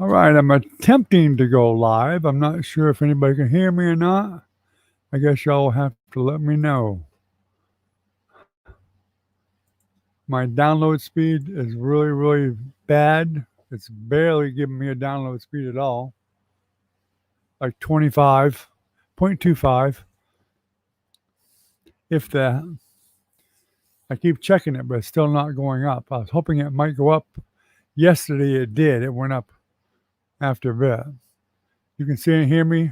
All right, I'm attempting to go live. I'm not sure if anybody can hear me or not. I guess y'all will have to let me know. My download speed is really, really bad. It's barely giving me a download speed at all, like 25.25, if that. I keep checking it, but it's still not going up. I was hoping it might go up. Yesterday it did. It went up after a bit. You can see and hear me?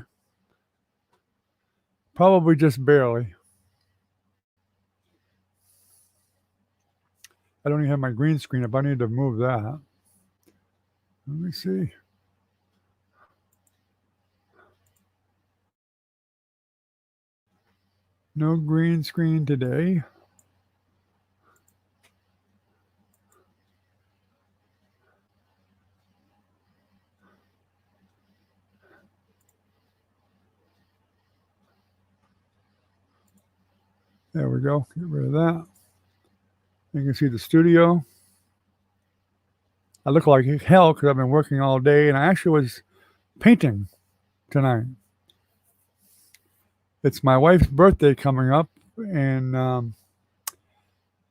Probably just barely. I don't even have my green screen up. I need to move that. Let me see. No green screen today. There we go. Get rid of that. You can see the studio. I look like hell because I've been working all day, and I actually was painting tonight. It's my wife's birthday coming up, and I've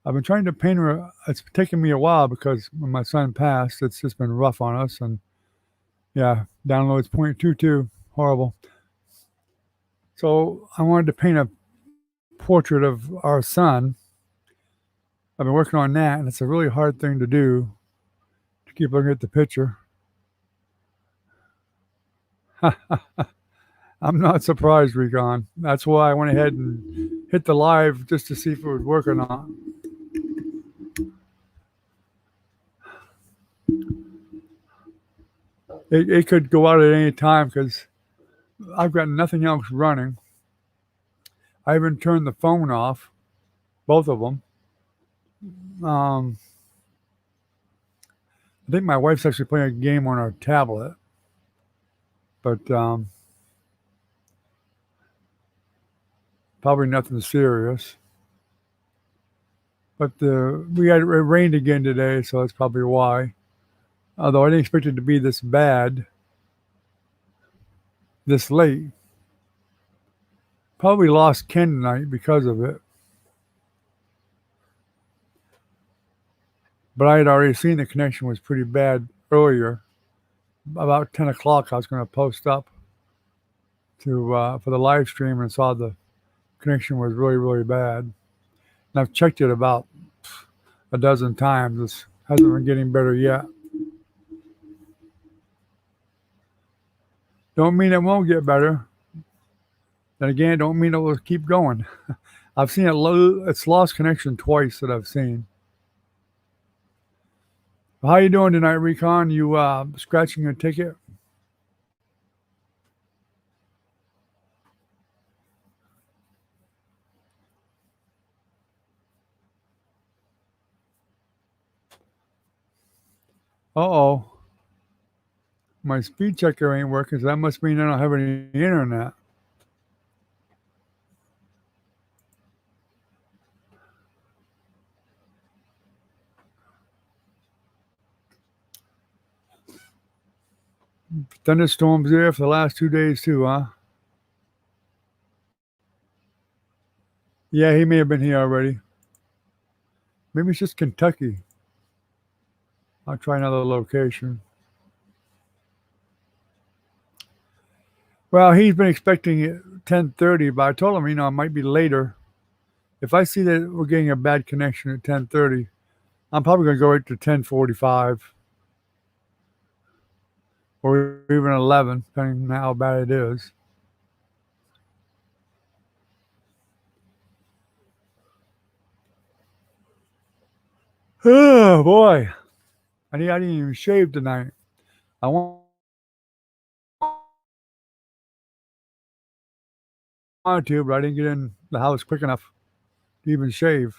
been trying to paint her. It's taken me a while because when my son passed, it's just been rough on us. And yeah, downloads 0.22, horrible. So I wanted to paint a portrait of our son. I've been working on that, and it's a really hard thing to do to keep looking at the picture. I'm not surprised, Recon. That's why I went ahead and hit the live just to see if it would work or not. It could go out at any time because I've got nothing else running. I even turned the phone off, both of them. I think my wife's actually playing a game on our tablet, but probably nothing serious. But it rained again today, so that's probably why. Although I didn't expect it to be this bad, this late. Probably lost Ken tonight because of it. But I had already seen the connection was pretty bad earlier. About 10 o'clock, I was going to post up for the live stream and saw the connection was really, really bad. And I've checked it about a dozen times. It hasn't been getting better yet. Don't mean it won't get better. Then again, don't mean it will keep going. I've seen it's lost connection twice that I've seen. How you doing tonight, Recon? You scratching your ticket? Uh-oh. My speed checker ain't working, so that must mean I don't have any internet. Thunderstorms there for the last 2 days too, huh? Yeah, he may have been here already. Maybe it's just Kentucky. I'll try another location. Well, he's been expecting it 10:30, but I told him, it might be later. If I see that we're getting a bad connection at 10:30, I'm probably going to go right to 10:45 or even 11, depending on how bad it is. Oh boy, I didn't even shave tonight. I wanted to, but I didn't get in the house quick enough to even shave.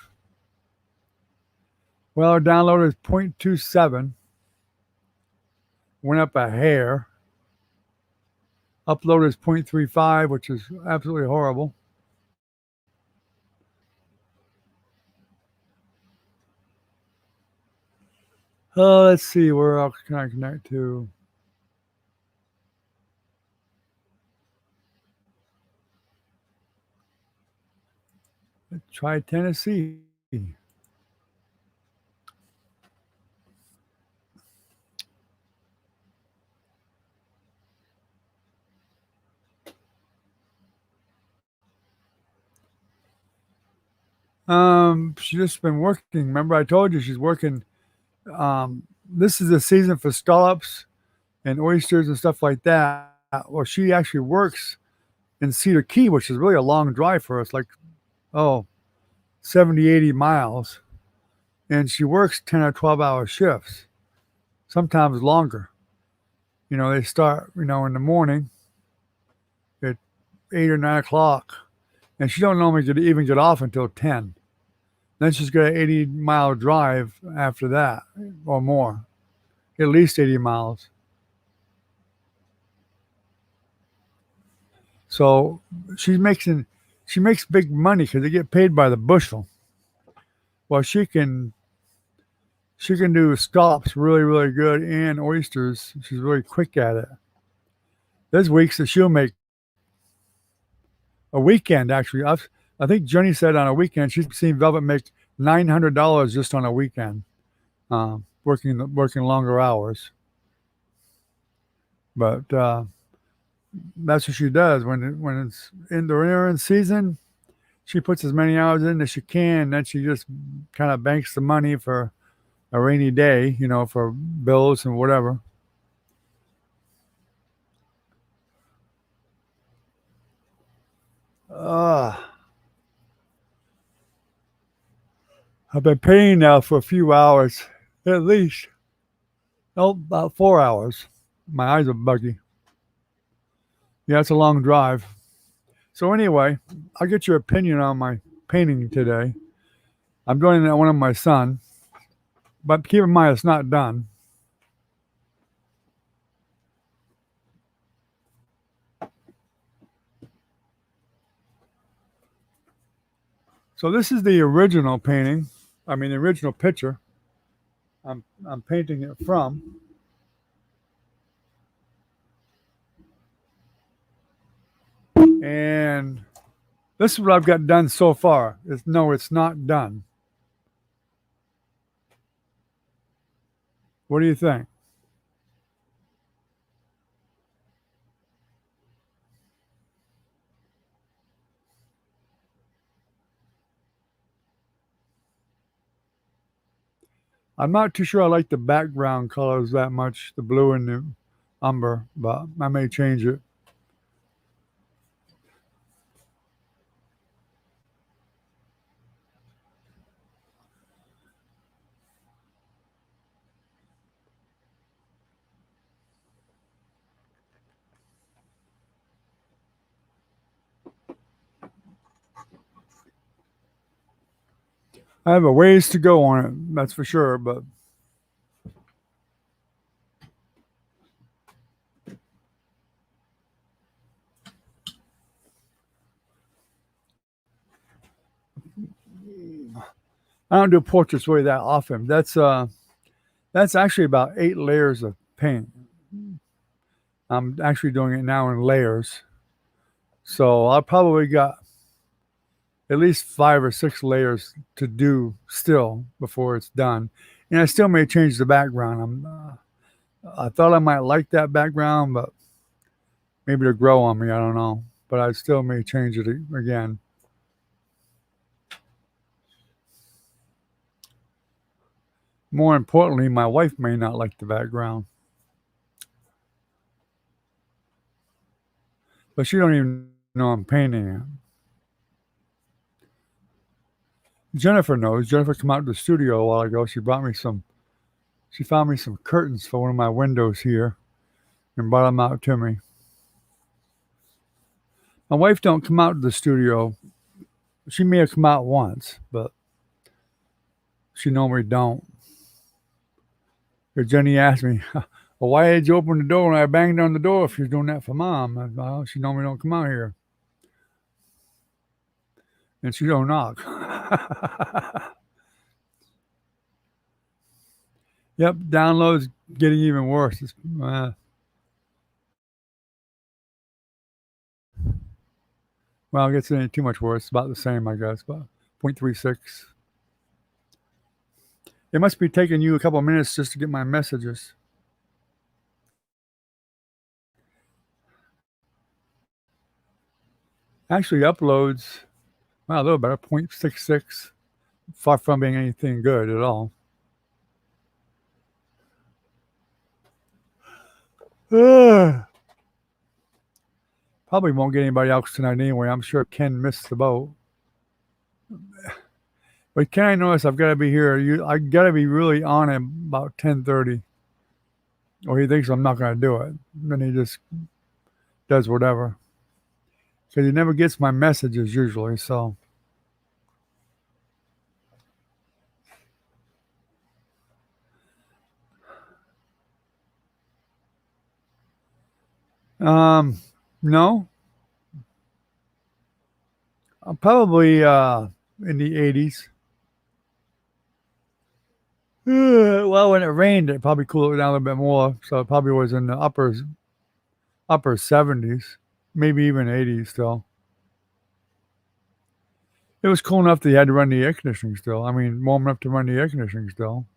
Well, our download is 0.27. Went up a hair. Upload is 0.35, which is absolutely horrible. Let's see, where else can I connect to? Try Tennessee. She's just been working. Remember, I told you she's working. This is the season for scallops and oysters and stuff like that. Well, she actually works in Cedar Key, which is really a long drive for us, like, oh, 70, 80 miles. And she works 10 or 12-hour shifts, sometimes longer. They start, in the morning at 8 or 9 o'clock, and she don't normally even get off until 10. Then she's got an 80-mile drive after that or more, at least 80 miles. So she makes big money because they get paid by the bushel. Well, she can do scallops really, really good and oysters. She's really quick at it. There's weeks that she'll make a weekend, actually. I think Jenny said on a weekend she's seen Velvet make $900 just on a weekend, working longer hours. But that's what she does when it's they're in season. She puts as many hours in as she can. Then she just kind of banks the money for a rainy day, for bills and whatever. Uh, I've been painting now for a few hours, at least. Oh, about 4 hours. My eyes are buggy. Yeah, it's a long drive. So anyway, I'll get your opinion on my painting today. I'm doing that one of my son, but keep in mind it's not done. So this is the original painting. I mean, the original picture. I'm painting it from. And this is what I've got done so far. No, it's not done. What do you think? I'm not too sure I like the background colors that much, the blue and the umber, but I may change it. I have a ways to go on it, that's for sure, but I don't do portraits really that often. That's actually about 8 layers of paint. I'm actually doing it now in layers. So I probably got at least 5 or 6 layers to do still before it's done. And I still may change the background. I thought I might like that background, but maybe it'll grow on me. I don't know. But I still may change it again. More importantly, my wife may not like the background. But she don't even know I'm painting it. Jennifer knows. Jennifer came out to the studio a while ago. She found me some curtains for one of my windows here and brought them out to me. My wife don't come out to the studio. She may have come out once, but she normally don't. Jenny asked me, well, why did you open the door when I banged on the door if you're doing that for Mom? Well, she normally don't come out here. And she don't knock. Yep, downloads getting even worse. Well, it gets any too much worse. It's about the same, I guess. But 0.36. It must be taking you a couple of minutes just to get my messages. Actually, uploads, well, a little better, 0.66. Far from being anything good at all. Probably won't get anybody else tonight anyway. I'm sure Ken missed the boat. But Ken, I notice I've got to be here. I got to be really on him about 10:30, or he thinks I'm not going to do it. Then he just does whatever. Because he never gets my messages usually. So, no, I'm probably in the 80s. Well, when it rained, it probably cooled it down a little bit more. So it probably was in the upper 70s, maybe even 80s still. It was cool enough that you had to run the air conditioning still. I mean, warm enough to run the air conditioning still.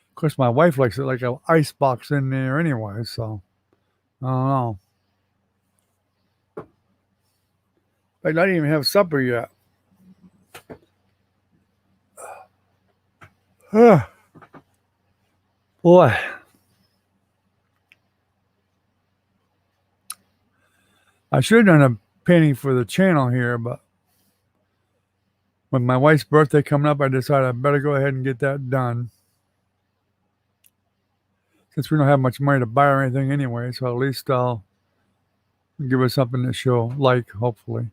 Of course, my wife likes it like an ice box in there anyway, so I don't know. I didn't even have supper yet. Boy. I should have done a painting for the channel here, but with my wife's birthday coming up, I decided I better go ahead and get that done. Since we don't have much money to buy or anything anyway, so at least I'll give her something that she'll like, hopefully.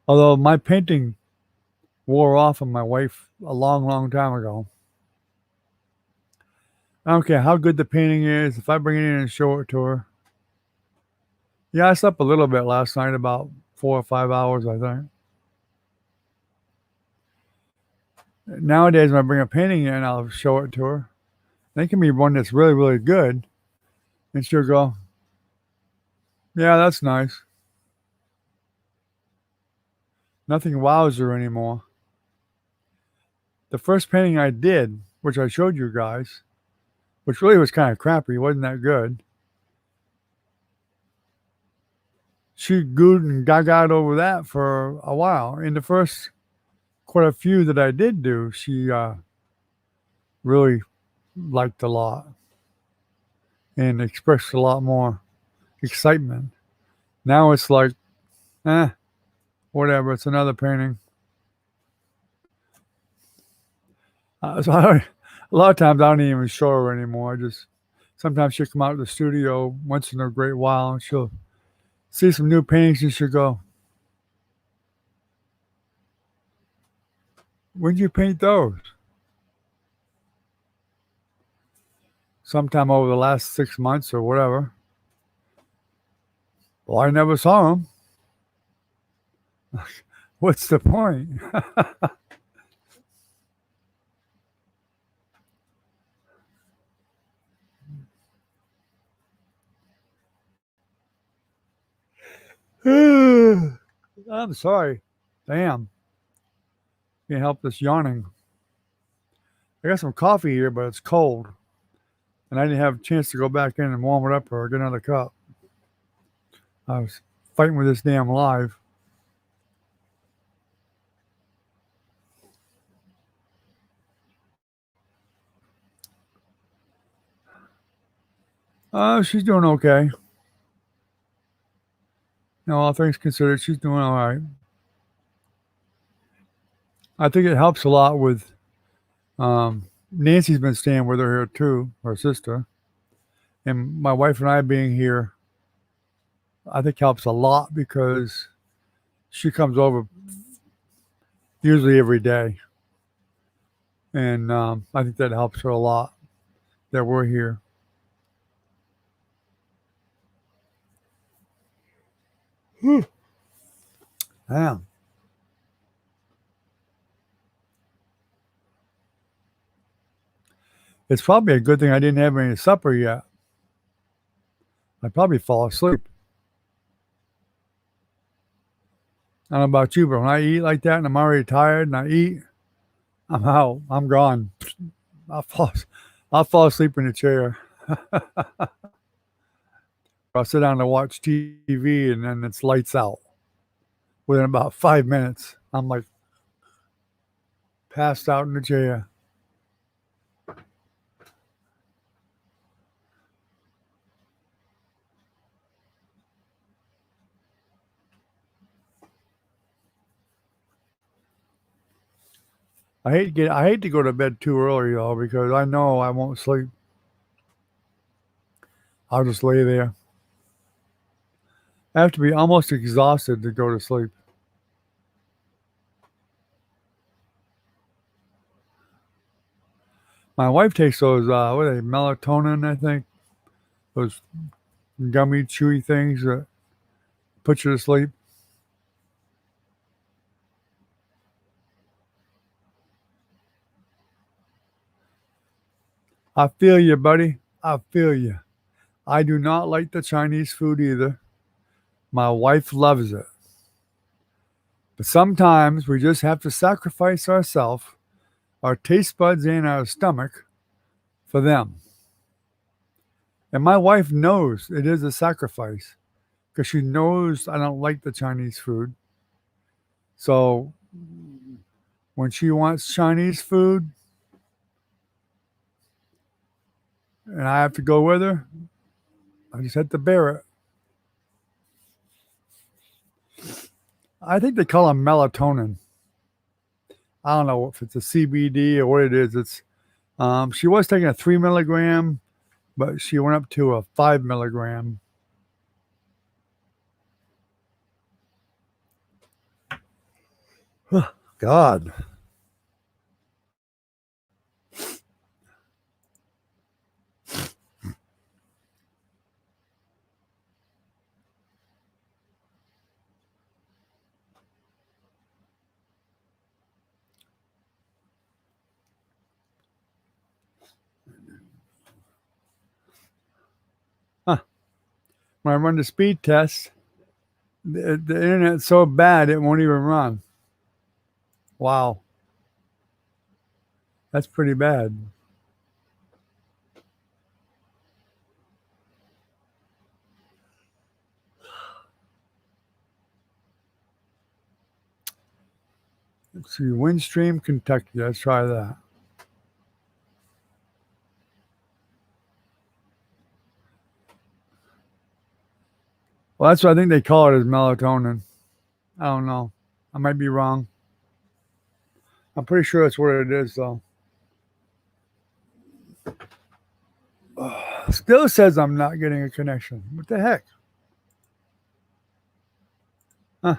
Although my painting wore off on my wife a long, long time ago. I don't care how good the painting is. If I bring it in and show it to her. Yeah, I slept a little bit last night, about 4 or 5 hours, I think. Nowadays, when I bring a painting in, I'll show it to her. They can be one that's really, really good. And she'll go, yeah, that's nice. Nothing wows her anymore. The first painting I did, which I showed you guys, which really was kind of crappy, wasn't that good. She gooed and gagaed over that for a while. In the first quite a few that I did do, she really liked a lot and expressed a lot more excitement. Now it's like, whatever, it's another painting. So a lot of times I don't even show her anymore. Sometimes she'll come out to the studio once in a great while and she'll see some new paintings and she'll go, when'd you paint those? Sometime over the last 6 months or whatever. Well, I never saw them. What's the point? I'm sorry. Damn. Can't help this yawning. I got some coffee here, but it's cold. And I didn't have a chance to go back in and warm it up or get another cup. I was fighting with this damn live. She's doing okay. All things considered, she's doing all right. I think it helps a lot with Nancy's been staying with her here too, her sister. And my wife and I being here, I think helps a lot because she comes over usually every day. And I think that helps her a lot that we're here. Damn. It's probably a good thing I didn't have any supper yet. I'd probably fall asleep. I don't know about you, but when I eat like that and I'm already tired and I eat, I'm out. I'm gone. I'll fall, I'll fall asleep in the chair. I'll sit down to watch TV and then it's lights out. Within about 5 minutes, I'm like passed out in the chair. I hate to go to bed too early though because I know I won't sleep. I'll just lay there. I have to be almost exhausted to go to sleep. My wife takes those what are they, melatonin, I think. Those gummy chewy things that put you to sleep. I feel you, buddy. I feel you. I do not like the Chinese food either. My wife loves it. But sometimes we just have to sacrifice ourselves, our taste buds, and our stomach for them. And my wife knows it is a sacrifice because she knows I don't like the Chinese food. So when she wants Chinese food and I have to go with her, I just have to bear it. I think they call them melatonin. I don't know if it's a CBD or what it is. It's she was taking a 3 milligram, but she went up to a 5 milligram. God. Huh. When I run the speed test, the internet's so bad it won't even run. Wow, that's pretty bad. Let's see, Windstream, Kentucky. Let's try that. Well, that's what I think they call it is melatonin. I don't know. I might be wrong. I'm pretty sure that's what it is, though. Still says I'm not getting a connection. What the heck? Huh.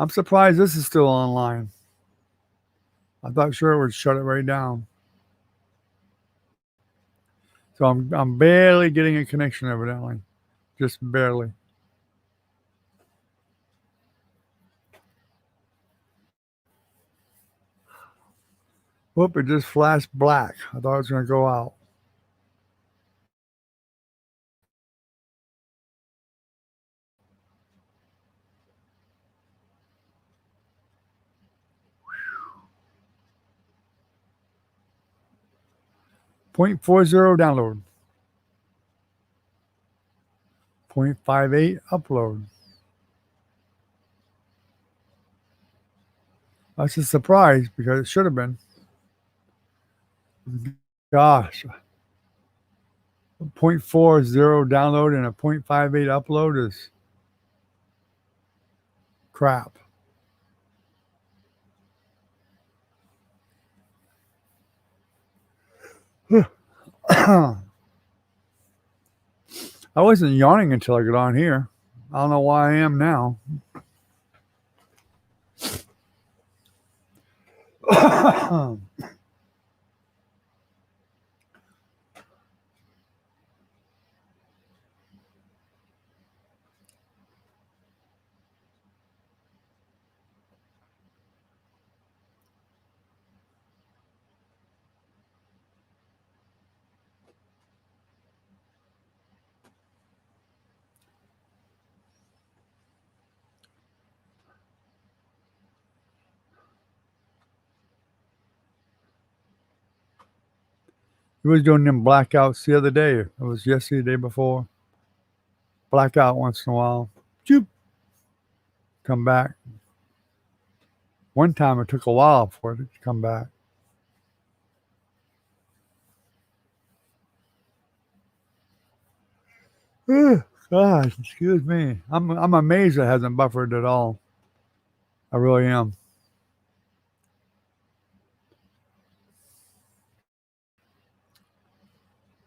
I'm surprised this is still online. I thought sure it would shut it right down. So I'm barely getting a connection evidently. Just barely. Whoop, it just flashed black. I thought it was gonna go out. .40 download. 0.58 upload. That's a surprise because it should have been. Gosh. 0.40 download and a 0.58 upload is crap. I wasn't yawning until I got on here. I don't know why I am now. He was doing them blackouts the other day. It was yesterday, the day before. Blackout once in a while. Choop, come back. One time it took a while for it to come back. God, excuse me. I'm amazed it hasn't buffered at all. I really am.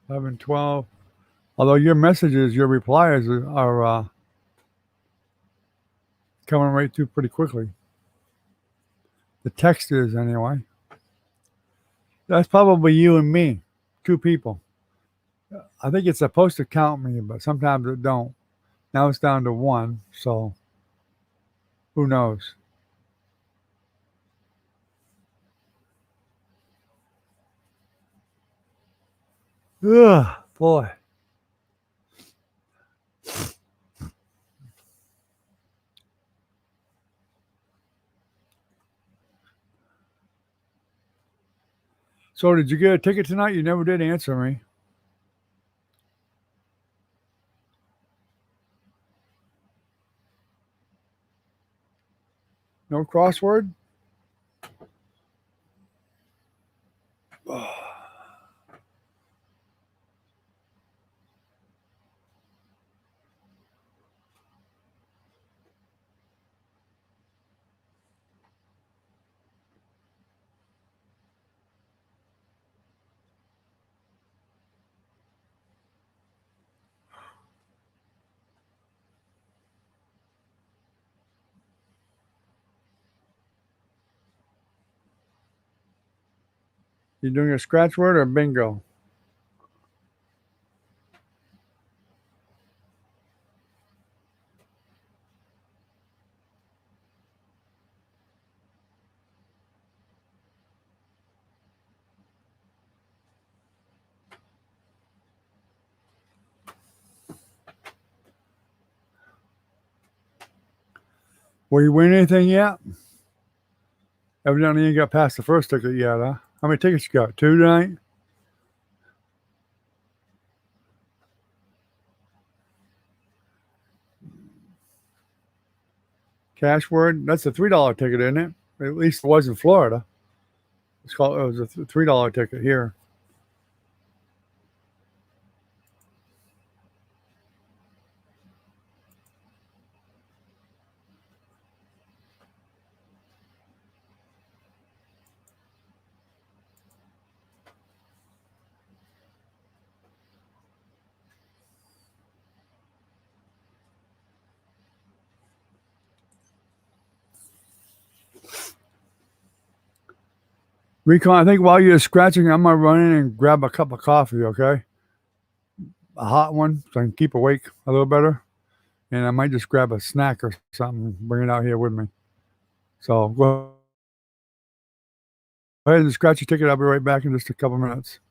11, 12. Although your messages, your replies are coming right through pretty quickly. The text is anyway. That's probably you and me, two people. I think it's supposed to count me, but sometimes it don't. Now it's down to one, so who knows? Ugh, boy. So did you get a ticket tonight? You never did answer me. No crossword? You doing a scratch word or bingo? Will you win anything yet? Evidently you got past the first ticket yet, huh? How many tickets you got? Two tonight? Cash word? That's a $3 ticket, isn't it? At least it was in Florida. It was a $3 ticket here. Recon, I think while you're scratching, I'm gonna run in and grab a cup of coffee, okay? A hot one so I can keep awake a little better. And I might just grab a snack or something, bring it out here with me. So go ahead and scratch your ticket. I'll be right back in just a couple minutes.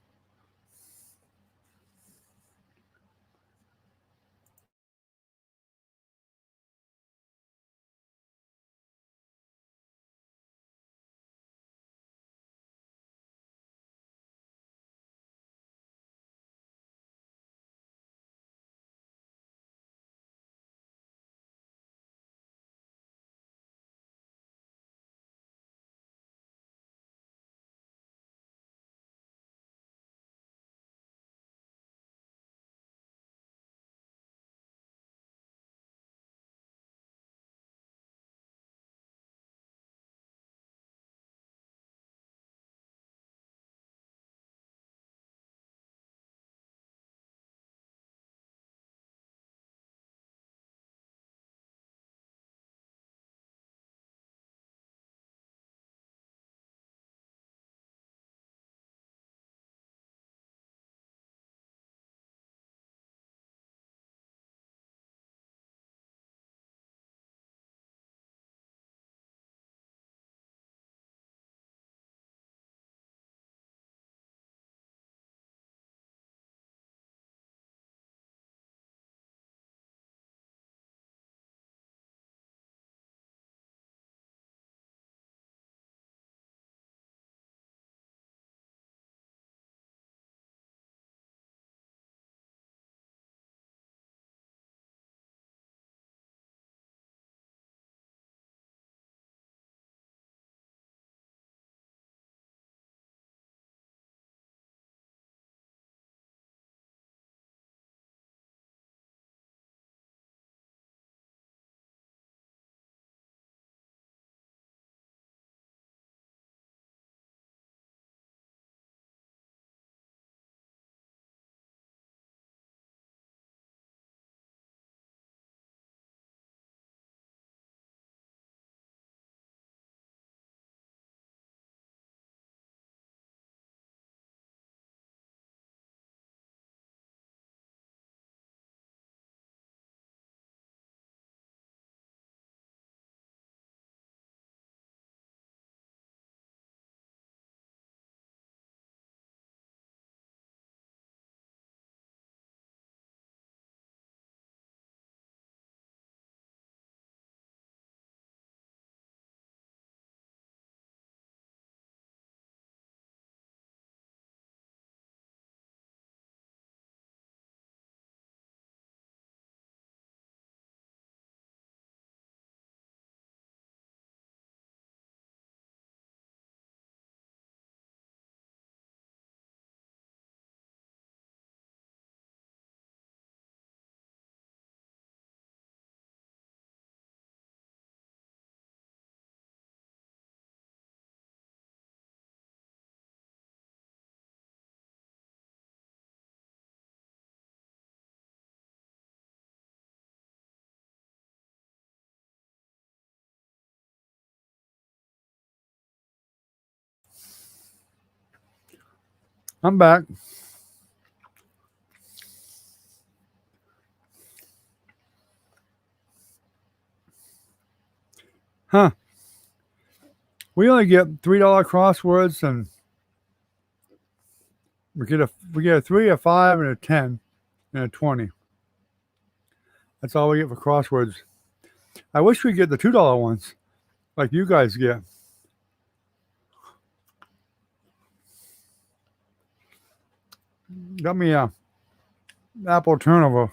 I'm back. Huh. We only get $3 crosswords, and we get a 3, a 5, and a 10, and a 20. That's all we get for crosswords. I wish we get the $2 ones, like you guys get. Got me a apple turnover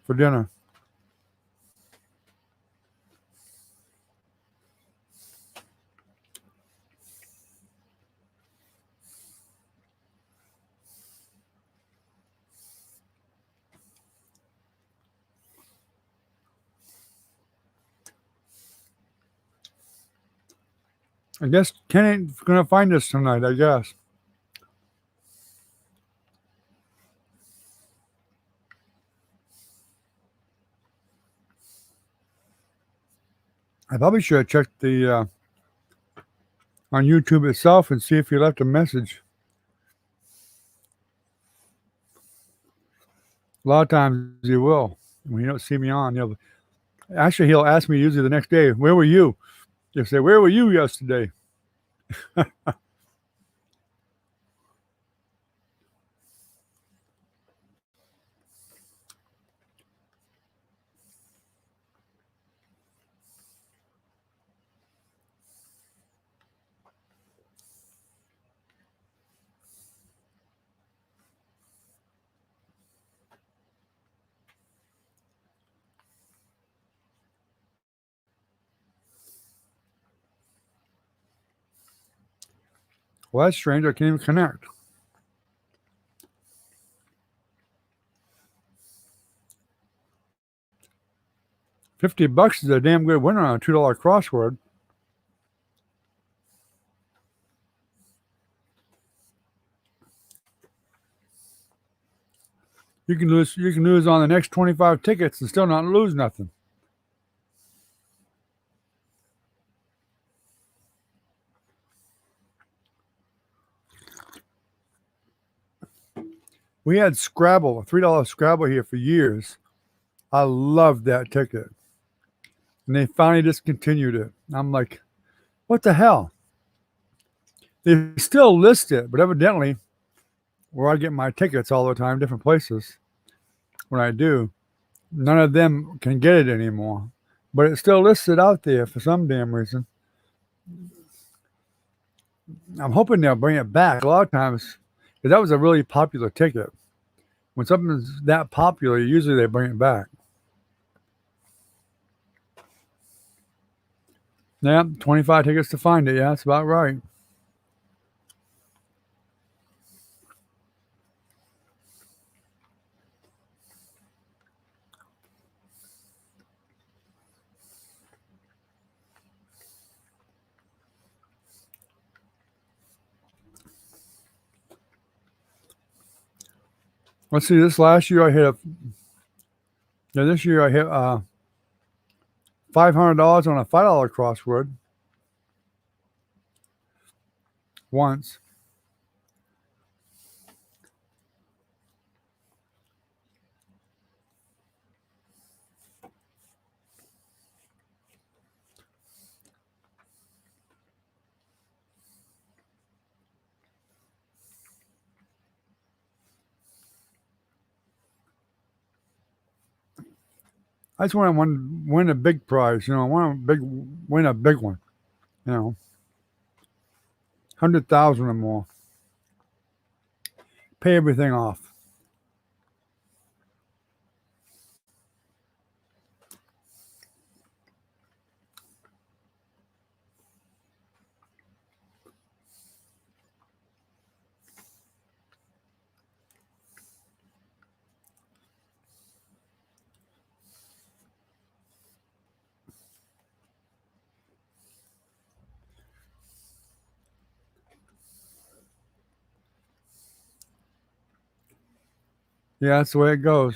for dinner. I guess Ken ain't gonna find us tonight. I guess. I probably should have checked the on YouTube itself and see if he left a message. A lot of times he will when you don't see me on. Actually, he'll ask me usually the next day, "Where were you?" He'll say, "Where were you yesterday?" Well, that's strange. I can't even connect. 50 bucks is a damn good winner on a $2 crossword. You can lose on the next 25 tickets and still not lose nothing. We had Scrabble, a $3 Scrabble here for years. I loved that ticket. And they finally discontinued it. I'm like, what the hell? They still list it, but evidently, where I get my tickets all the time, different places, when I do, none of them can get it anymore. But it's still listed out there for some damn reason. I'm hoping they'll bring it back. A lot of times, because that was a really popular ticket. When something's that popular, usually they bring it back. Yeah, 25 tickets to find it. Yeah, that's about right. Let's see. This last year I hit this year I hit $500 on a $5 crossword once. I just want to win a big prize. I want to win a big one. 100,000 or more. Pay everything off. Yeah, that's the way it goes.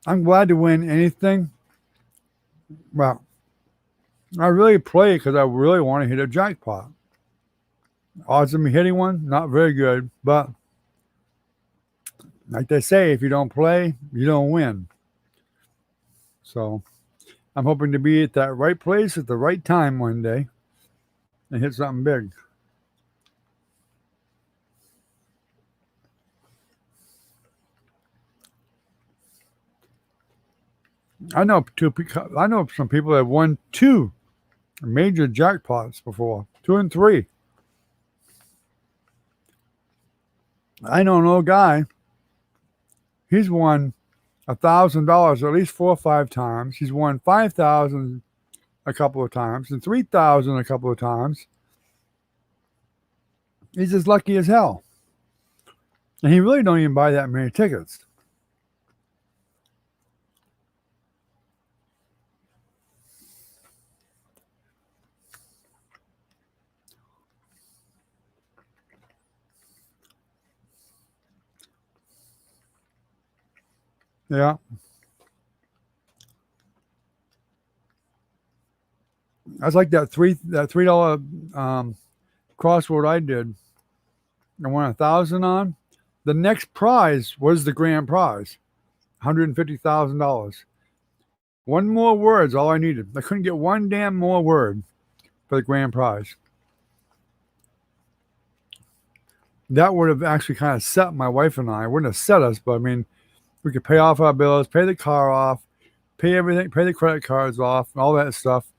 I'm glad to win anything. Well, I really play because I really want to hit a jackpot. Odds of me hitting one, not very good. But like they say, if you don't play, you don't win. So I'm hoping to be at that right place at the right time one day and hit something big. I know some people that have won 2 major jackpots before, 2 and 3. I know an old guy. He's won $1,000 at least 4 or 5 times. He's won 5,000 a couple of times and 3,000 a couple of times. He's as lucky as hell, and he really don't even buy that many tickets. Yeah, that's like that $3 crossword I did. I won 1,000 on. The next prize was the grand prize, $150,000. One more word's all I needed. I couldn't get one damn more word for the grand prize. That would have actually kind of set my wife and I. It wouldn't have set us, but I mean, we could pay off our bills, pay the car off, pay everything, pay the credit cards off, and all that stuff,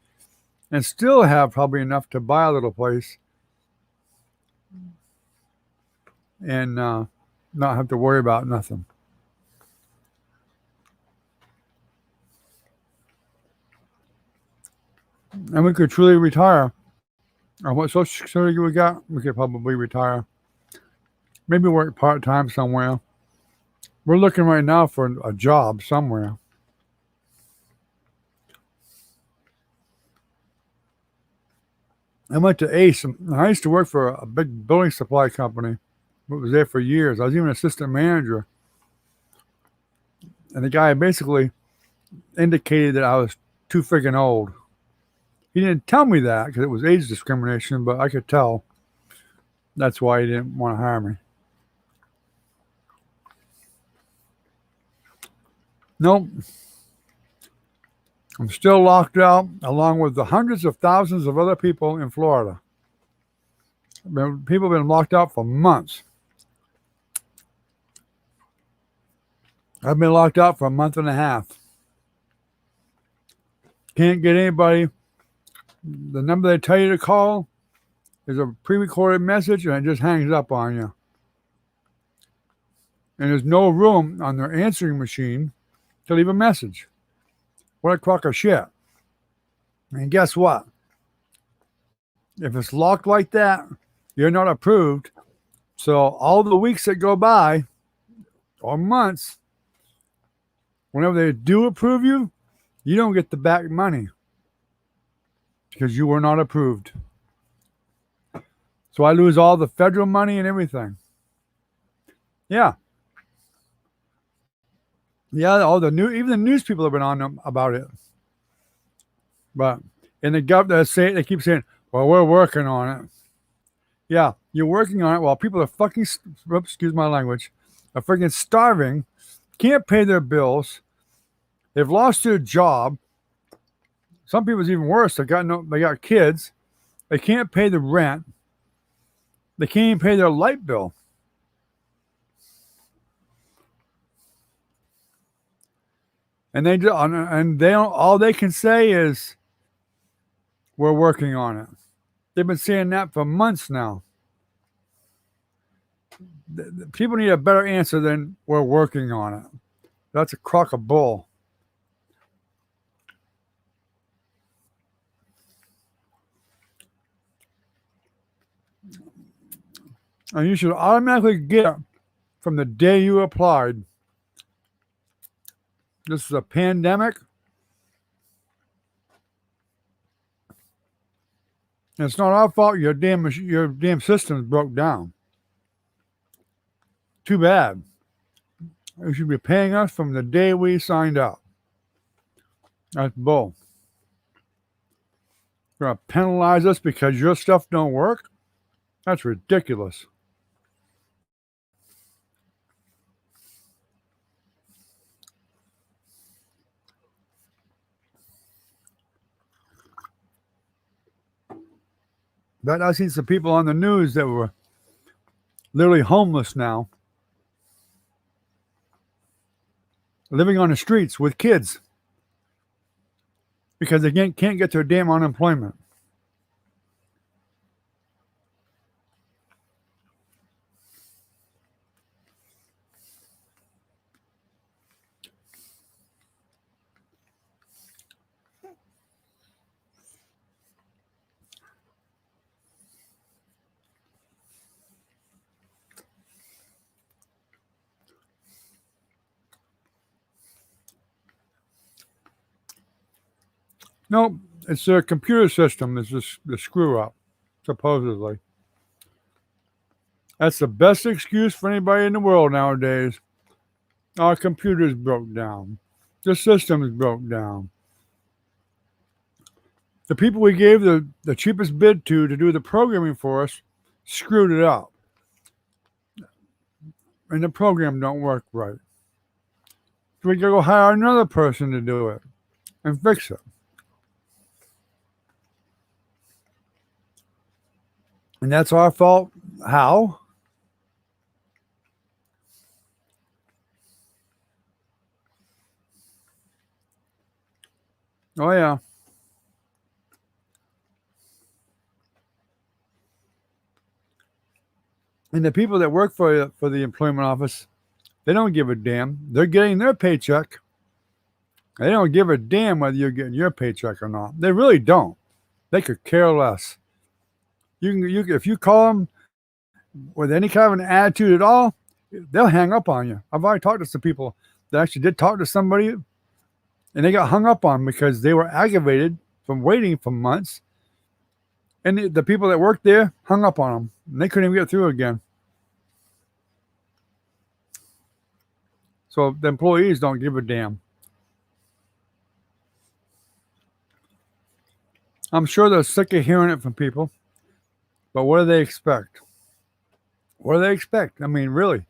and still have probably enough to buy a little place and not have to worry about nothing. And we could truly retire. On what Social Security we got, we could probably retire. Maybe work part-time somewhere. We're looking right now for a job somewhere. I went to Ace. I used to work for a big building supply company. I was there for years. I was even assistant manager. And the guy basically indicated that I was too freaking old. He didn't tell me that because it was age discrimination, but I could tell. That's why he didn't want to hire me. Nope. I'm still locked out along with the hundreds of thousands of other people in Florida. People have been locked out for months. I've been locked out for a month and a half. Can't get anybody. The number they tell you to call is a pre-recorded message, and it just hangs up on you. And there's no room on their answering machine to leave a message. What a crock of shit. And guess what? If it's locked like that, you're not approved. So all the weeks that go by, or months, whenever they do approve you, you don't get the back money because you were not approved. So I lose all the federal money and everything. Yeah. Yeah, even the news people have been on them about it. But in the government, they keep saying, well, we're working on it. Yeah, you're working on it while people are fucking, excuse my language, are freaking starving, can't pay their bills. They've lost their job. Some people's even worse. They got kids. They can't pay the rent. They can't even pay their light bill. And they don't. All they can say is, "We're working on it." They've been saying that for months now. People need a better answer than "We're working on it." That's a crock of bull. And you should automatically get it from the day you applied. This is a pandemic. And it's not our fault your damn system broke down. Too bad. You should be paying us from the day we signed up. That's bull. You're going to penalize us because your stuff don't work? That's ridiculous. But I've seen some people on the news that were literally homeless now, living on the streets with kids because they can't get their damn unemployment. No, it's their computer system that's just the screw up, supposedly. That's the best excuse for anybody in the world nowadays. Our computers broke down. The systems broke down. The people we gave the cheapest bid to do the programming for us screwed it up. And the program don't work right. So we gotta go hire another person to do it and fix it. And that's our fault. How? Oh yeah. And the people that work for the employment office, they don't give a damn. They're getting their paycheck. They don't give a damn whether you're getting your paycheck or not. They really don't. They could care less. You if you call them with any kind of an attitude at all, they'll hang up on you. I've already talked to some people that actually did talk to somebody, and they got hung up on because they were aggravated from waiting for months. And the people that worked there hung up on them, and they couldn't even get through again. So the employees don't give a damn. I'm sure they're sick of hearing it from people, but what do they expect? What do they expect? I mean, really,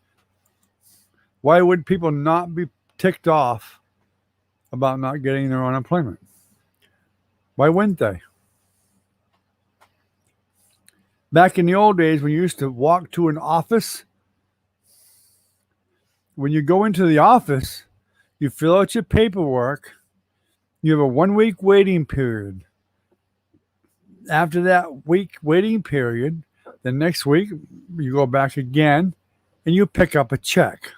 why would people not be ticked off about not getting their unemployment? Why wouldn't they? Back in the old days, when you used to walk to an office, when you go into the office, you fill out your paperwork, you have a 1 week waiting period. After that week waiting period, the next week you go back again and you pick up a check.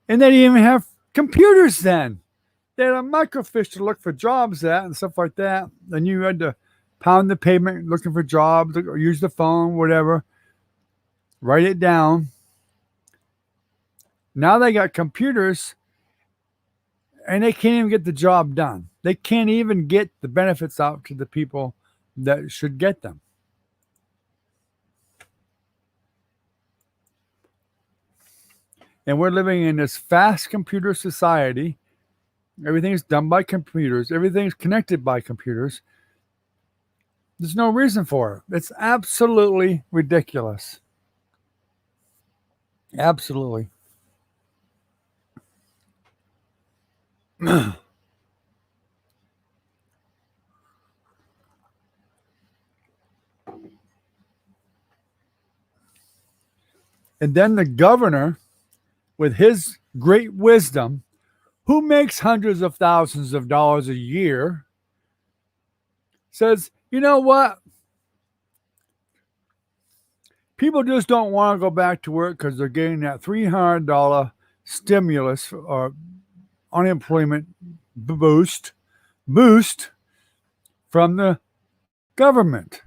And they didn't even have computers then. They had a microfiche to look for jobs at and stuff like that. And you had to pound the pavement looking for jobs, or use the phone, whatever, write it down. Now they got computers and they can't even get the job done. They can't even get the benefits out to the people that should get them. And we're living in this fast computer society. Everything's done by computers. Everything's connected by computers. There's no reason for it. It's absolutely ridiculous. Absolutely. And then the governor, with his great wisdom, who makes hundreds of thousands of dollars a year, says, you know what? People just don't want to go back to work because they're getting that $300 stimulus or unemployment boost from the government.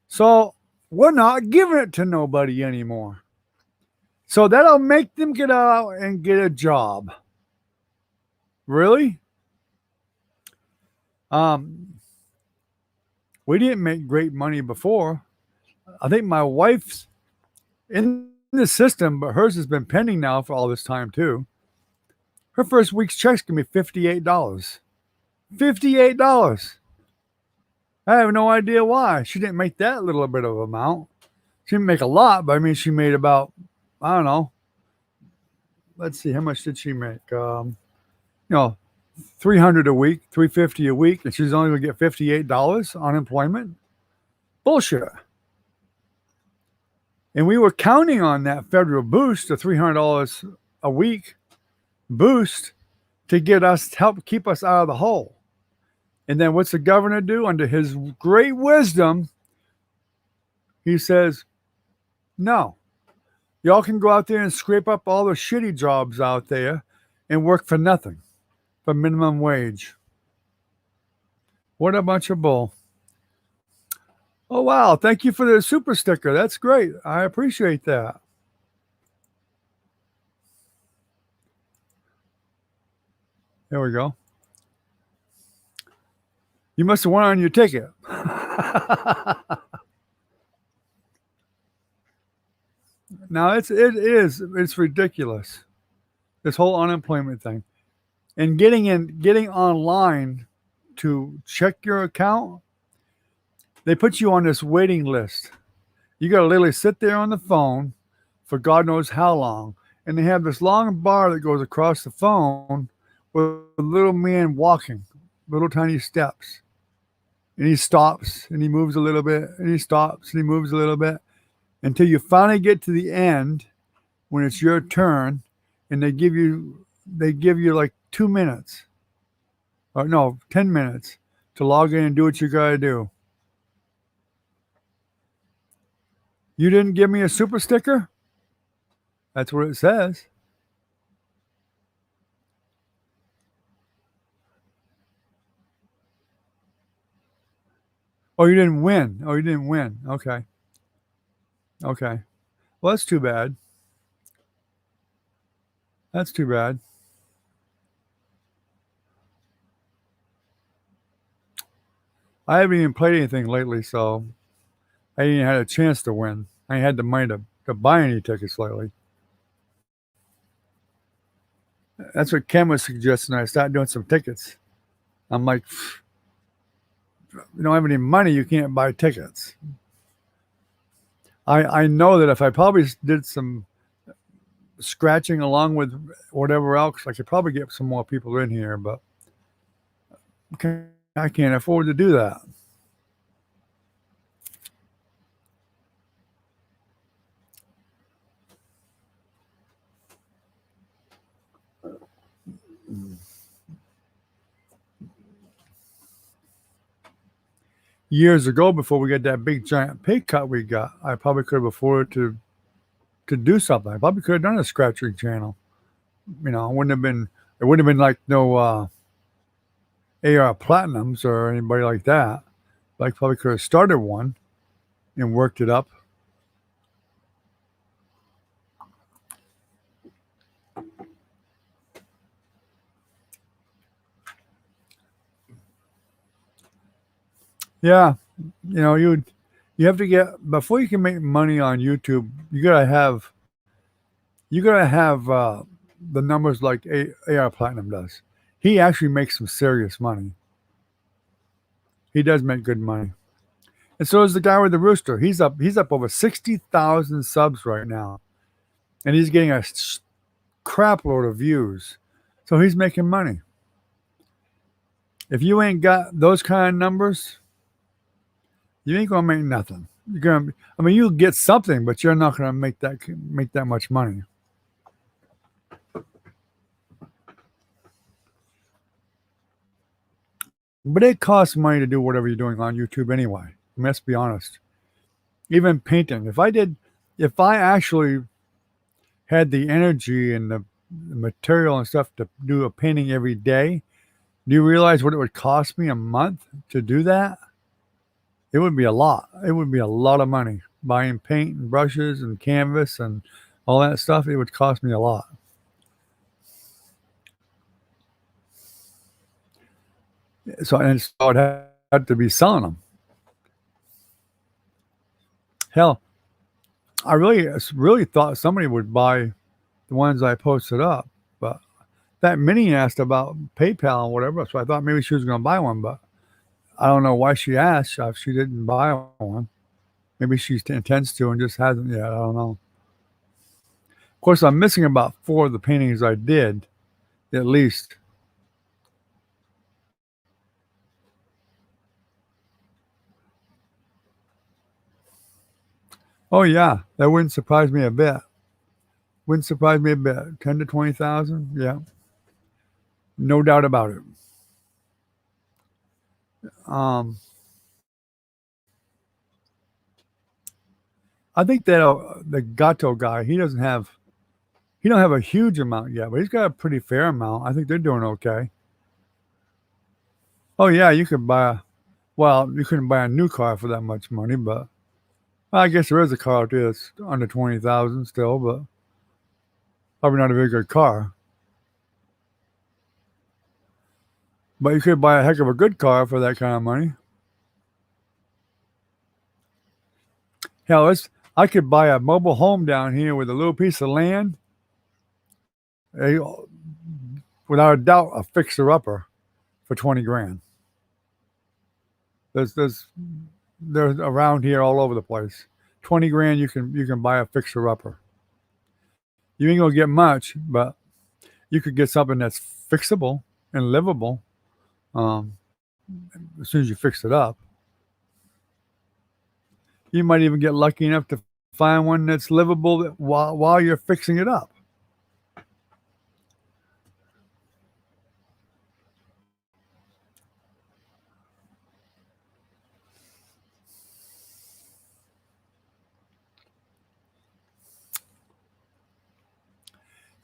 So we're not giving it to nobody anymore. So that'll make them get out and get a job. Really? We didn't make great money before. I think my wife's in the system, but hers has been pending now for all this time too. Her first week's check's gonna be $58. $58. I have no idea why. She didn't make that little bit of amount. She didn't make a lot, but I mean, she made about, I don't know. Let's see, how much did she make? You know, 300 a week, 350 a week, and she's only gonna get $58 unemployment. Bullshit. And we were counting on that federal boost, the $300 a week boost, to get us to help keep us out of the hole. And then what's the governor do? Under his great wisdom, he says, no, y'all can go out there and scrape up all the shitty jobs out there and work for nothing, for minimum wage. What a bunch of bull. Oh, wow. Thank you for the super sticker. That's great. I appreciate that. There we go. You must have won on your ticket. Now it's ridiculous. This whole unemployment thing. And getting online to check your account, they put you on this waiting list. You got to literally sit there on the phone for God knows how long. And they have this long bar that goes across the phone with a little man walking, little tiny steps. And he stops and he moves a little bit and he stops and he moves a little bit until you finally get to the end when it's your turn and they give you like 2 minutes or no, 10 minutes to log in and do what you got to do. You didn't give me a super sticker? That's what it says. Oh, you didn't win. Oh, you didn't win. Okay. Okay. Well, that's too bad. That's too bad. I haven't even played anything lately, so I ain't even had a chance to win. I ain't had the money to buy any tickets lately. That's what Ken was suggesting. I start doing some tickets. I'm like, you don't have any money, you can't buy tickets. I know that if I probably did some scratching along with whatever else, I could probably get some more people in here, but I can't afford to do that. Years ago, before we got that big giant pay cut we got, I probably could have afforded to do something. I probably could have done a scratching channel. You know, it wouldn't have been like no AR Platinums or anybody like that. But I probably could have started one and worked it up. Yeah, you know, you have to get before you can make money on YouTube. You gotta have the numbers like AR Platinum does. He actually makes some serious money. He does make good money, and so is the guy with the rooster. He's up over 60,000 subs right now, and he's getting a crap load of views. So he's making money. If you ain't got those kind of numbers, you ain't gonna make nothing. You'll get something, but you're not gonna make that much money. But it costs money to do whatever you're doing on YouTube anyway. Let's be honest. Even painting. If I actually had the energy and the material and stuff to do a painting every day, do you realize what it would cost me a month to do that? It would be a lot. It would be a lot of money. Buying paint and brushes and canvas and all that stuff, it would cost me a lot. So I'd have to be selling them. Hell, I really thought somebody would buy the ones I posted up, but that Minnie asked about PayPal and whatever, so I thought maybe she was going to buy one, but I don't know why she asked if she didn't buy one. Maybe she intends to and just hasn't yet. I don't know. Of course, I'm missing about 4 of the paintings I did, at least. Oh yeah, that wouldn't surprise me a bit. Wouldn't surprise me a bit. 10 to 20,000, yeah, no doubt about it. Um, I think that the Gato guy, he don't have a huge amount yet, but he's got a pretty fair amount. I think they're doing okay. Oh yeah, you could buy a well, you couldn't buy a new car for that much money, but I guess there is a car out there that's under 20,000 still, but probably not a very good car. But you could buy a heck of a good car for that kind of money. Hell, I could buy a mobile home down here with a little piece of land, a, without a doubt, a fixer upper for 20 grand. There's they're around here all over the place. 20 grand, you can buy a fixer upper. You ain't gonna get much, but you could get something that's fixable and livable um, as soon as you fix it up. You might even get lucky enough to find one that's livable while you're fixing it up.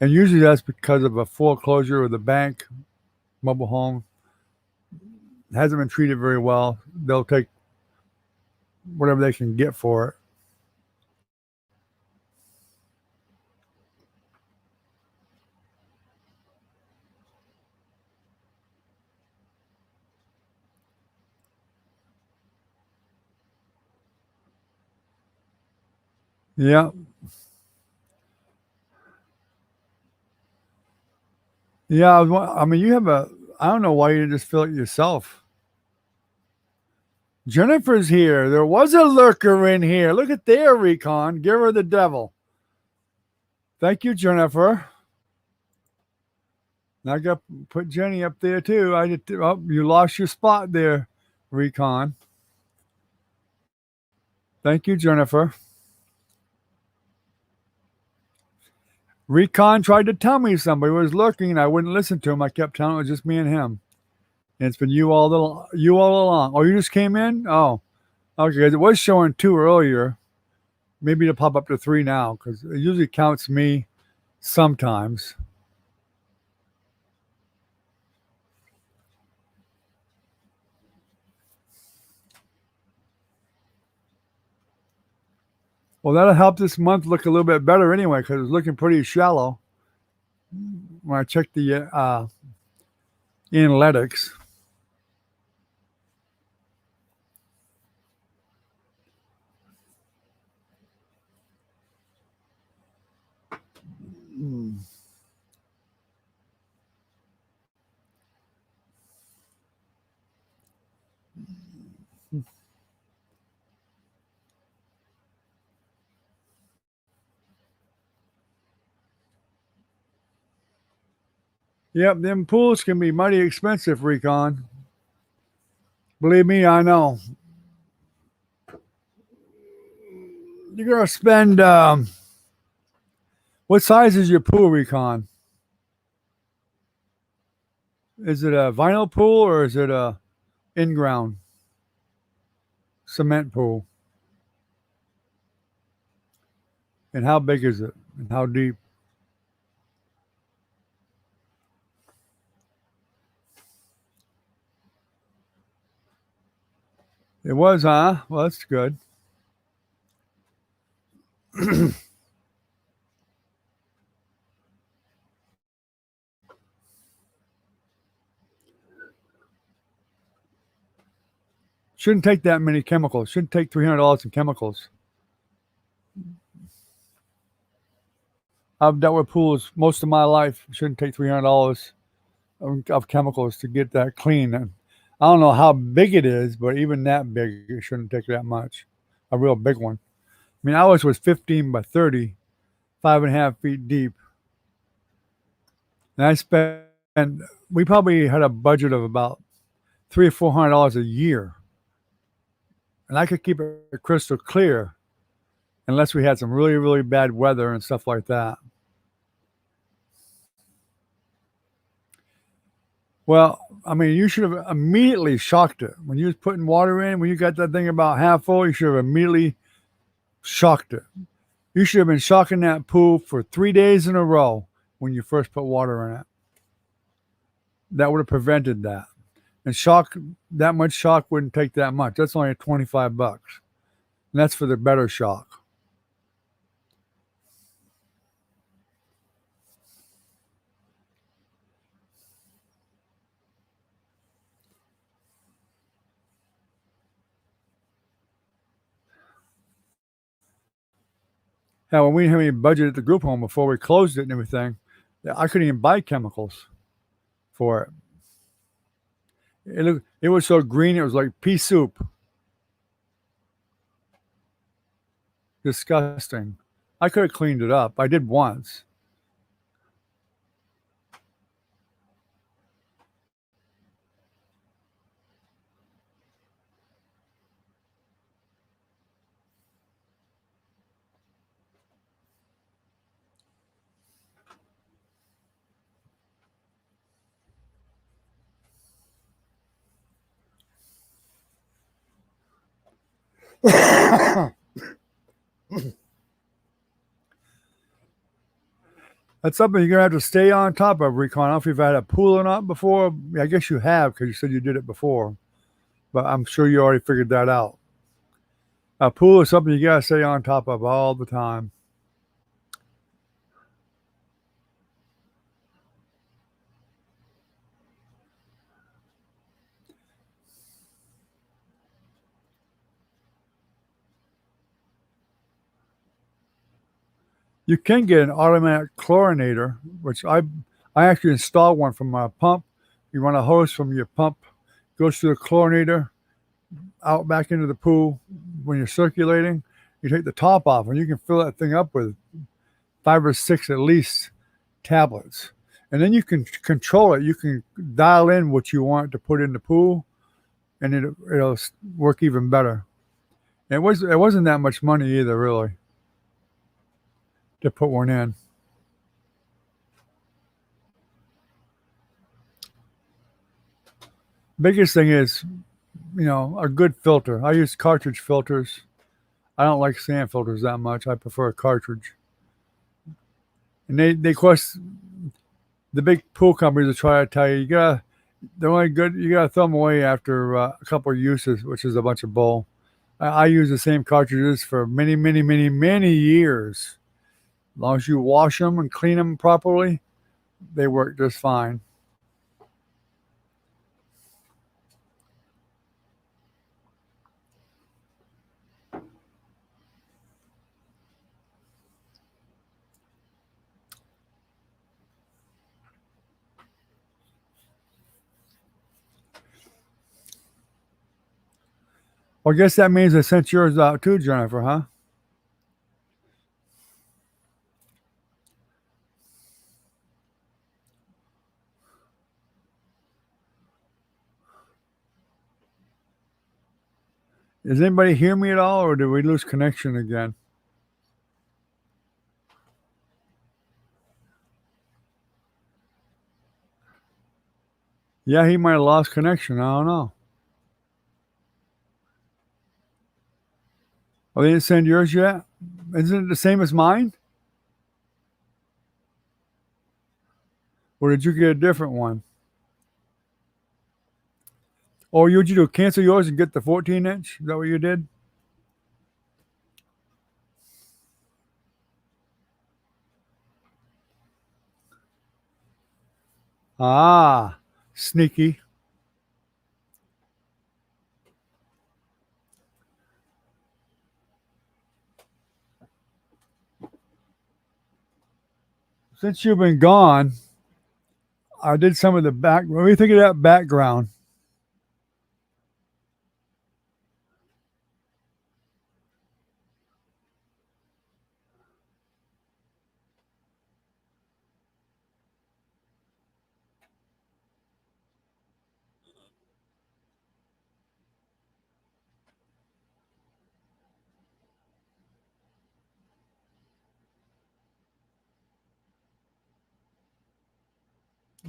And usually that's because of a foreclosure or the bank mobile home hasn't been treated very well. They'll take whatever they can get for it. Yeah, yeah. I mean, you have a. I don't know why you didn't just fill it yourself. Jennifer's here. There was a lurker in here. Look at there, Recon. Give her the devil. Thank you, Jennifer. Now I got to put Jenny up there too. Oh, you lost your spot there, Recon. Thank you, Jennifer. Recon tried to tell me somebody was lurking, and I wouldn't listen to him. I kept telling him it was just me and him. And it's been you all along. Oh, you just came in? Oh, okay. It was showing 2 earlier. Maybe it'll pop up to 3 now because it usually counts me sometimes. Well, that'll help this month look a little bit better anyway because it's looking pretty shallow when I check the analytics. Yep, them pools can be mighty expensive, Recon. Believe me, I know. You're gonna spend. What size is your pool, Recon? Is it a vinyl pool or is it a in-ground cement pool? And how big is it? And how deep? It was, huh? Well, that's good. Shouldn't take that many chemicals. Shouldn't take $300 in chemicals. I've dealt with pools most of my life. It shouldn't take $300 of chemicals to get that clean. And I don't know how big it is, but even that big, it shouldn't take that much. A real big one. I mean, ours was 15 by 30, 5.5 feet deep. And I spent, we probably had a budget of about $300 or $400 a year. And I could keep it crystal clear unless we had some really, really bad weather and stuff like that. Well, I mean, you should have immediately shocked it. When you was putting water in, when you got that thing about half full, you should have immediately shocked it. You should have been shocking that pool for 3 days in a row when you first put water in it. That would have prevented that. And shock, that much shock wouldn't take that much. That's only $25. And that's for the better shock. Now, when we didn't have any budget at the group home before we closed it and everything, I couldn't even buy chemicals for it. It was so green, it was like pea soup. Disgusting. I could have cleaned it up. I did once. That's something you're gonna have to stay on top of, Recon. I don't know if you've had a pool or not before. I guess you have because you said you did it before, but I'm sure you already figured that out. A pool is something you gotta stay on top of all the time. You can get an automatic chlorinator, which I actually installed one from my pump. You run a hose from your pump, goes through the chlorinator, out back into the pool when you're circulating. You take the top off, and you can fill that thing up with 5 or 6 at least tablets. And then you can control it. You can dial in what you want to put in the pool, and it'll work even better. It wasn't that much money either, really, to put one in. Biggest thing is, a good filter. I use cartridge filters. I don't like sand filters that much. I prefer a cartridge. And they cost the big pool companies will try to tell you they're only good. You gotta throw them away after a couple of uses, which is a bunch of bull. I use the same cartridges for many, many, many, many years. As long as you wash them and clean them properly, they work just fine. Well, I guess that means I sent yours out too, Jennifer, huh? Does anybody hear me at all, or did we lose connection again? Yeah, he might have lost connection. I don't know. Oh, they didn't send yours yet? Isn't it the same as mine? Or did you get a different one? Or would you do cancel yours and get the 14 inch? Is that what you did? Ah, sneaky. Since you've been gone, I did some of the back. What do you think of that background?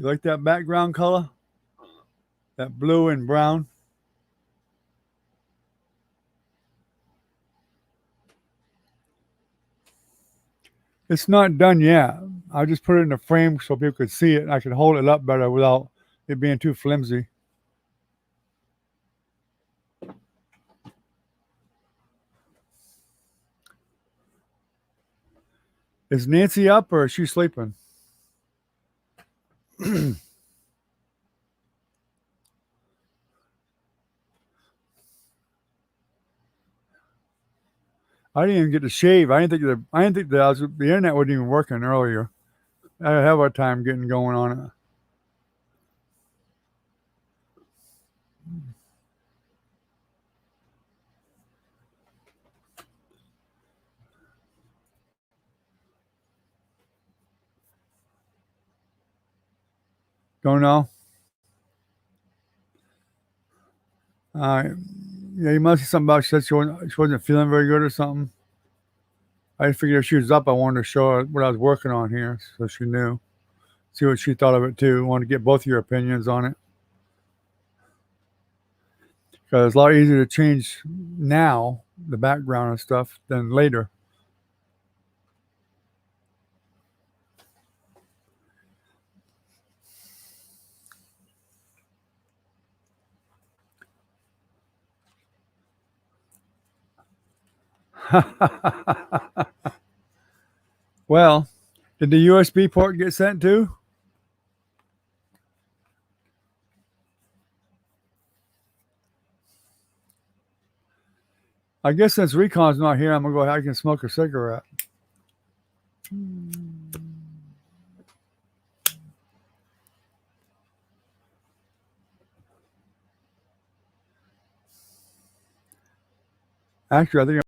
You like that background color? That blue and brown? It's not done yet. I just put it in a frame so people could see it and I could hold it up better without it being too flimsy. Is Nancy up or is she sleeping? I didn't even get to shave. I didn't think the internet wasn't even working earlier. I had a hard time getting going on it. Don't know. Uh, yeah, you must have something about she said she wasn't feeling very good or something. I figured if she was up, I wanted to show her what I was working on here so she knew. See what she thought of it too. Want to get both your opinions on it because it's a lot easier to change now the background and stuff than later. Well, did the USB port get sent too? I guess since Recon's not here, I'm gonna go ahead. I can smoke a cigarette. Actually, I think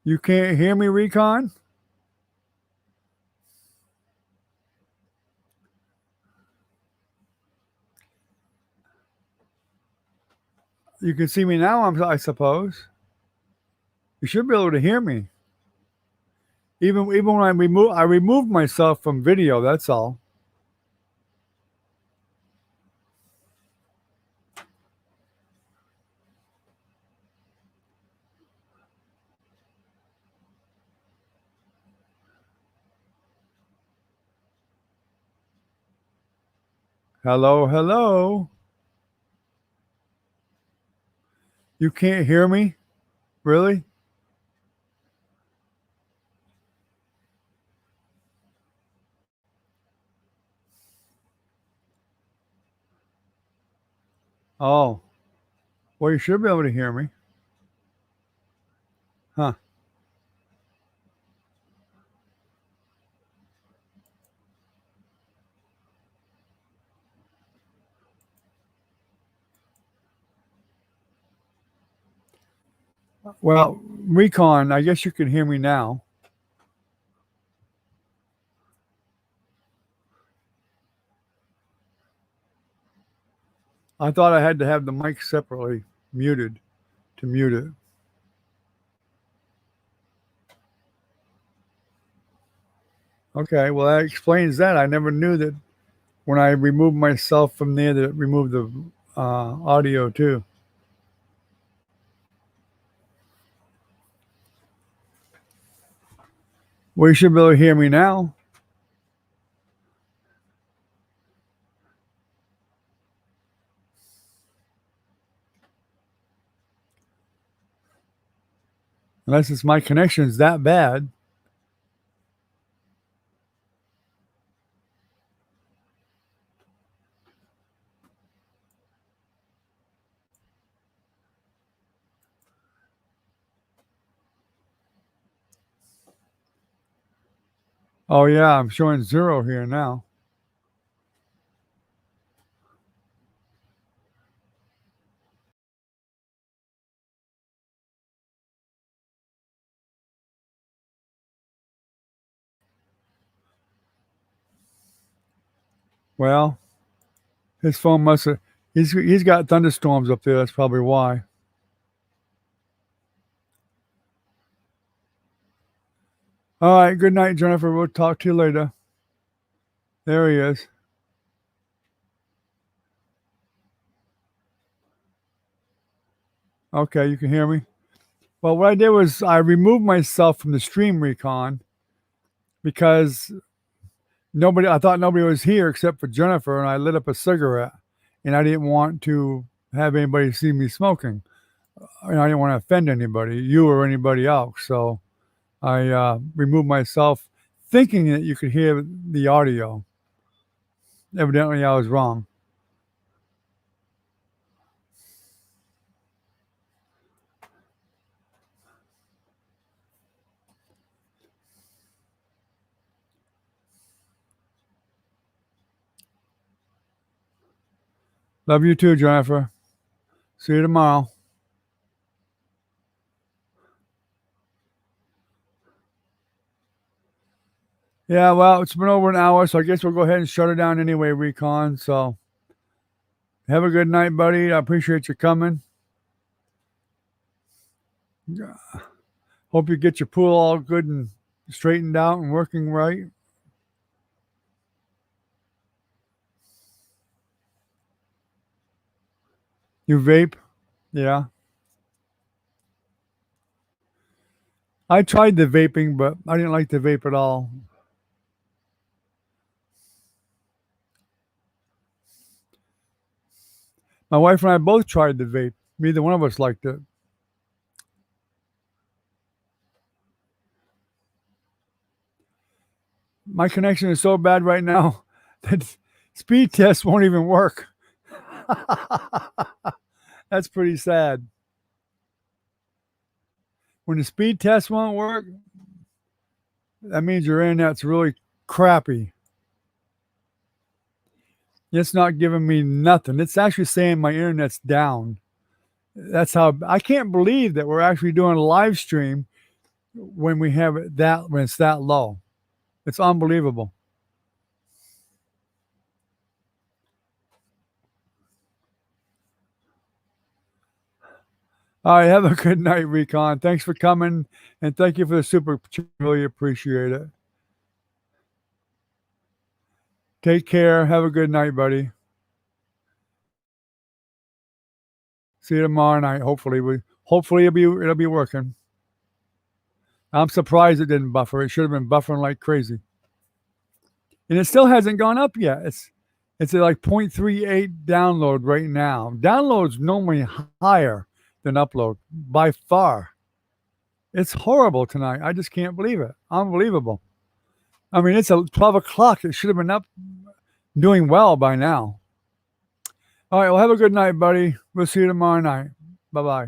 You can't hear me, Recon? You can see me now, I suppose. You should be able to hear me. Even when I removed myself from video, that's all. Hello, hello. You can't hear me? Really? Oh. Well, you should be able to hear me. Huh. Well, Recon, I guess you can hear me now. I thought I had to have the mic separately muted to mute it. Okay, well, that explains that. I never knew that when I removed myself from there that it removed the audio too. Well, you should be able to hear me now. Unless it's my connection's that bad. Oh yeah, I'm showing 0 here now. Well, his phone must have. He's got thunderstorms up there. That's probably why. All right. Good night, Jennifer. We'll talk to you later. There he is. Okay, you can hear me. Well, what I did was I removed myself from the stream, Recon, because I thought nobody was here except for Jennifer, and I lit up a cigarette, and I didn't want to have anybody see me smoking. And I didn't want to offend anybody, you or anybody else. So I removed myself, thinking that you could hear the audio. Evidently, I was wrong. Love you too, Jennifer. See you tomorrow. Yeah, well, it's been over an hour, so I guess we'll go ahead and shut it down anyway, Recon. So have a good night, buddy. I appreciate you coming. Hope you get your pool all good and straightened out and working right. You vape? Yeah. I tried the vaping, but I didn't like the vape at all. My wife and I both tried the vape. Neither one of us liked it. My connection is so bad right now that speed tests won't even work. That's pretty sad. When the speed test won't work, that means your internet's really crappy. It's not giving me nothing. It's actually saying my internet's down. That's how I can't believe that we're actually doing a live stream when we have it when it's that low. It's unbelievable. All right, have a good night, Recon. Thanks for coming, and thank you for the super chat. Really appreciate it. Take care. Have a good night, buddy. See you tomorrow night. Hopefully it'll be working. I'm surprised it didn't buffer. It should have been buffering like crazy. And it still hasn't gone up yet. It's at like 0.38 download right now. Download's normally higher than upload by far. It's horrible tonight. I just can't believe it. Unbelievable. I mean, it's 12 o'clock. It should have been up doing well by now. All right, well, have a good night, buddy. We'll see you tomorrow night. Bye-bye.